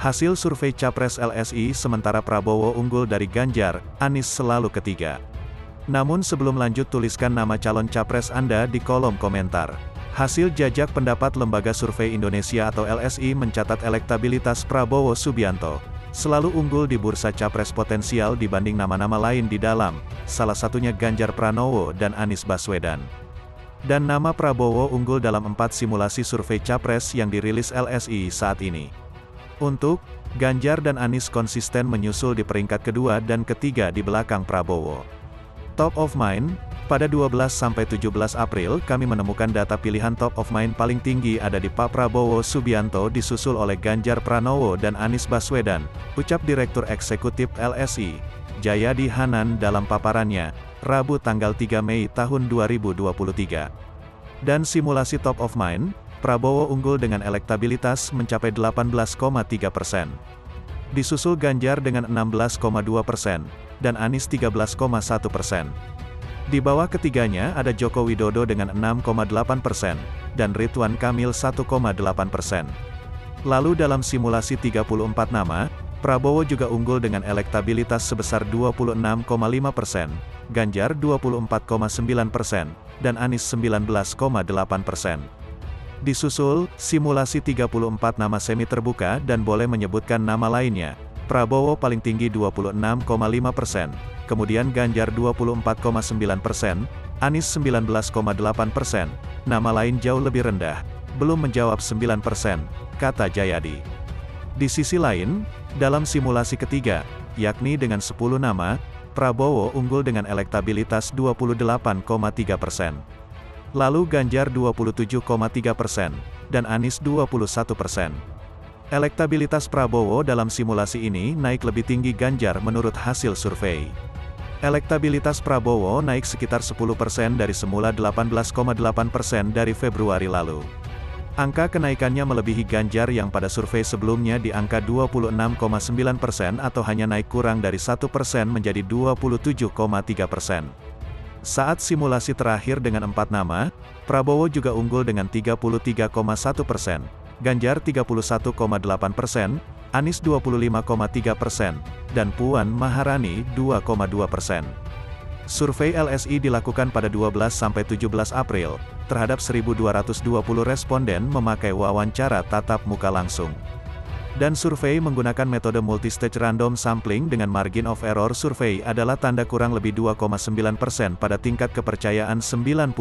Hasil survei Capres LSI sementara Prabowo unggul dari Ganjar, Anies selalu ketiga. Namun sebelum lanjut tuliskan nama calon Capres Anda di kolom komentar. Hasil jajak pendapat Lembaga Survei Indonesia atau LSI mencatat elektabilitas Prabowo Subianto selalu unggul di bursa Capres potensial dibanding nama-nama lain di dalam, salah satunya Ganjar Pranowo dan Anies Baswedan. Dan nama Prabowo unggul dalam 4 simulasi survei Capres yang dirilis LSI saat ini. Untuk Ganjar dan Anies konsisten menyusul di peringkat kedua dan ketiga di belakang Prabowo. Top of Mind, pada 12-17 April kami menemukan data pilihan top of mind paling tinggi ada di Pak Prabowo Subianto disusul oleh Ganjar Pranowo dan Anies Baswedan, ucap Direktur Eksekutif LSI, Jayadi Hanan dalam paparannya, Rabu tanggal 3 Mei tahun 2023. Dan simulasi top of mind, Prabowo unggul dengan elektabilitas mencapai 18,3%. Disusul Ganjar dengan 16,2%, dan Anies 13,1%. Di bawah ketiganya ada Joko Widodo dengan 6,8%, dan Ridwan Kamil 1,8%. Lalu dalam simulasi 34 nama, Prabowo juga unggul dengan elektabilitas sebesar 26,5%, Ganjar 24,9%, dan Anies 19,8%. Disusul, simulasi 34 nama semi terbuka dan boleh menyebutkan nama lainnya. Prabowo paling tinggi 26,5%, kemudian Ganjar 24,9%, Anies 19,8%, nama lain jauh lebih rendah, belum menjawab 9%, kata Jayadi. Di sisi lain, dalam simulasi ketiga, yakni dengan 10 nama, Prabowo unggul dengan elektabilitas 28,3%. Lalu Ganjar 27,3%, dan Anies 21%. Elektabilitas Prabowo dalam simulasi ini naik lebih tinggi Ganjar menurut hasil survei. Elektabilitas Prabowo naik sekitar 10% dari semula 18,8% dari Februari lalu. Angka kenaikannya melebihi Ganjar yang pada survei sebelumnya di angka 26,9% atau hanya naik kurang dari 1% menjadi 27,3%. Saat simulasi terakhir dengan 4 nama, Prabowo juga unggul dengan 33,1%, Ganjar 31,8%, Anies 25,3%, dan Puan Maharani 2,2%. Survei LSI dilakukan pada 12-17 April, terhadap 1.220 responden memakai wawancara tatap muka langsung. Dan survei menggunakan metode multistage random sampling dengan margin of error survei adalah tanda kurang lebih 2,9% pada tingkat kepercayaan 95%.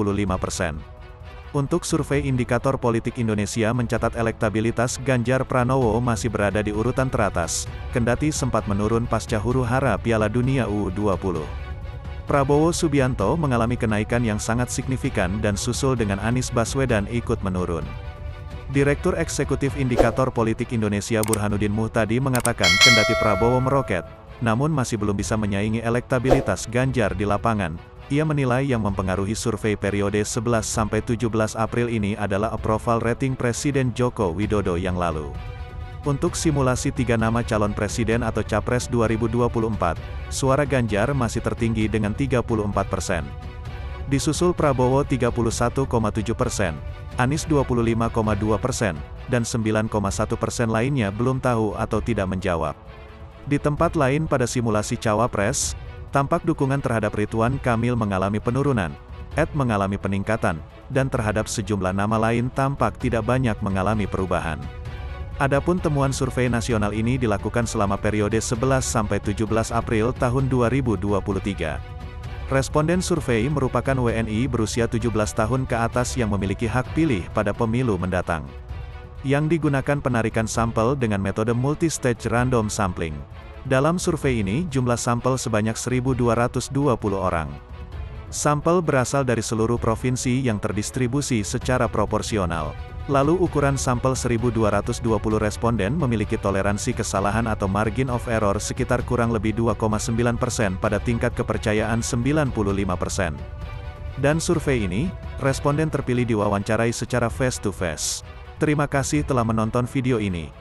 Untuk survei Indikator Politik Indonesia mencatat elektabilitas Ganjar Pranowo masih berada di urutan teratas, kendati sempat menurun pasca huru-hara Piala Dunia U20. Prabowo Subianto mengalami kenaikan yang sangat signifikan dan susul dengan Anies Baswedan ikut menurun. Direktur Eksekutif Indikator Politik Indonesia Burhanuddin Muhtadi mengatakan kendati Prabowo meroket, namun masih belum bisa menyaingi elektabilitas Ganjar di lapangan. Ia menilai yang mempengaruhi survei periode 11-17 April ini adalah approval rating Presiden Joko Widodo yang lalu. Untuk simulasi 3 nama calon presiden atau Capres 2024, suara Ganjar masih tertinggi dengan 34%. Disusul Prabowo 31,7%, Anies 25,2%, dan 9,1% lainnya belum tahu atau tidak menjawab. Di tempat lain pada simulasi Cawapres, tampak dukungan terhadap Ridwan Kamil mengalami penurunan, mengalami peningkatan, dan terhadap sejumlah nama lain tampak tidak banyak mengalami perubahan. Adapun temuan survei nasional ini dilakukan selama periode 11-17 April tahun 2023. Responden survei merupakan WNI berusia 17 tahun ke atas yang memiliki hak pilih pada pemilu mendatang. Yang digunakan penarikan sampel dengan metode multistage random sampling. Dalam survei ini, jumlah sampel sebanyak 1.220 orang. Sampel berasal dari seluruh provinsi yang terdistribusi secara proporsional. Lalu ukuran sampel 1.220 responden memiliki toleransi kesalahan atau margin of error sekitar kurang lebih 2,9% pada tingkat kepercayaan 95%. Dan survei ini, responden terpilih diwawancarai secara face-to-face. Terima kasih telah menonton video ini.